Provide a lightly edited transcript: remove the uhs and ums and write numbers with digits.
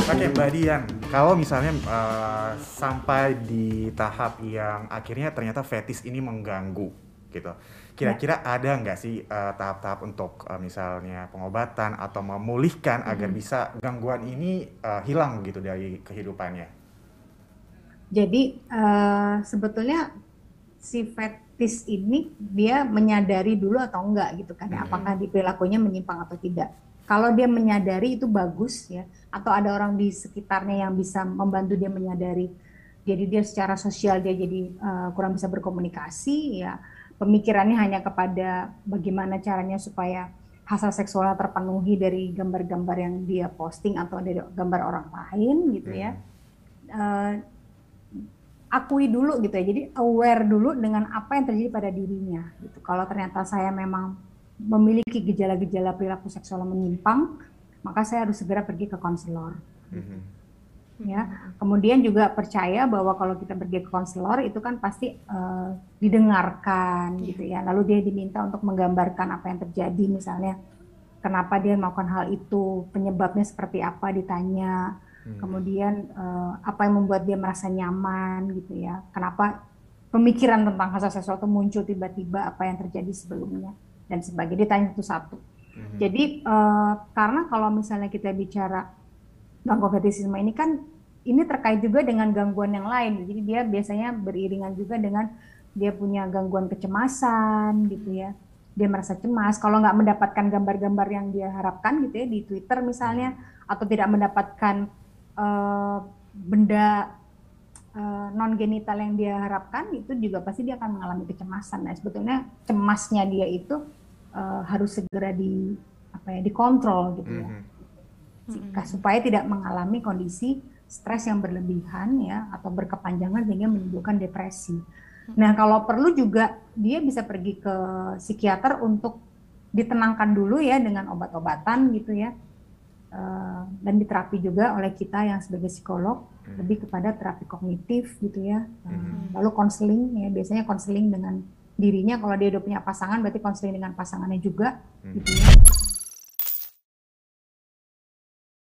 Oke, Mbak Dian, kalau misalnya sampai di tahap yang akhirnya ternyata fetis ini mengganggu, gitu. Ya. Kira-kira ada nggak sih tahap-tahap untuk misalnya pengobatan atau memulihkan agar Mhm. bisa gangguan ini hilang gitu dari kehidupannya? Jadi sebetulnya si fetis ini dia menyadari dulu atau enggak gitu kan ya, Mhm. apakah di perilakunya menyimpang atau tidak. Kalau dia menyadari itu bagus ya, atau ada orang di sekitarnya yang bisa membantu dia menyadari. Jadi dia secara sosial dia jadi kurang bisa berkomunikasi ya, pemikirannya hanya kepada bagaimana caranya supaya hasrat seksualnya terpenuhi dari gambar-gambar yang dia posting atau dari gambar orang lain gitu ya. Mhm. Eh, Akui dulu gitu ya. Jadi aware dulu dengan apa yang terjadi pada dirinya gitu. Kalau ternyata saya memang memiliki gejala-gejala perilaku seksual yang menyimpang, maka saya harus segera pergi ke konselor gitu. Mhm. Ya. Kemudian juga percaya bahwa kalau kita pergi ke konselor itu kan pasti didengarkan Iya. gitu ya. Lalu dia diminta untuk menggambarkan apa yang terjadi, misalnya kenapa dia melakukan hal itu, penyebabnya seperti apa ditanya, Mhm. kemudian apa yang membuat dia merasa nyaman gitu ya, kenapa pemikiran tentang hasrat seksual itu muncul tiba-tiba, apa yang terjadi sebelumnya dan sebagainya, ditanya satu-satu. Mhm. Jadi karena kalau misalnya kita bicara gangguan fetisisme ini kan ini terkait juga dengan gangguan yang lain, jadi dia biasanya beriringan juga dengan dia punya gangguan kecemasan gitu ya, dia merasa cemas kalau nggak mendapatkan gambar-gambar yang dia harapkan gitu ya di Twitter misalnya, Mhm. atau tidak mendapatkan benda non genital yang dia harapkan, itu juga pasti dia akan mengalami kecemasan. Nah sebetulnya cemasnya dia itu harus segera di apa ya dikontrol gitu ya, Mhm. supaya tidak mengalami kondisi stres yang berlebihan ya atau berkepanjangan sehingga menimbulkan depresi. Nah, kalau perlu juga dia bisa pergi ke psikiater untuk ditenangkan dulu ya dengan obat-obatan gitu ya. Dan diterapi juga oleh kita yang sebagai psikolog, lebih kepada terapi kognitif gitu ya. Mhm. Lalu konseling ya, biasanya konseling dengan dirinya, kalau dia udah punya pasangan berarti konseling dengan pasangannya juga gitu Mhm. ya.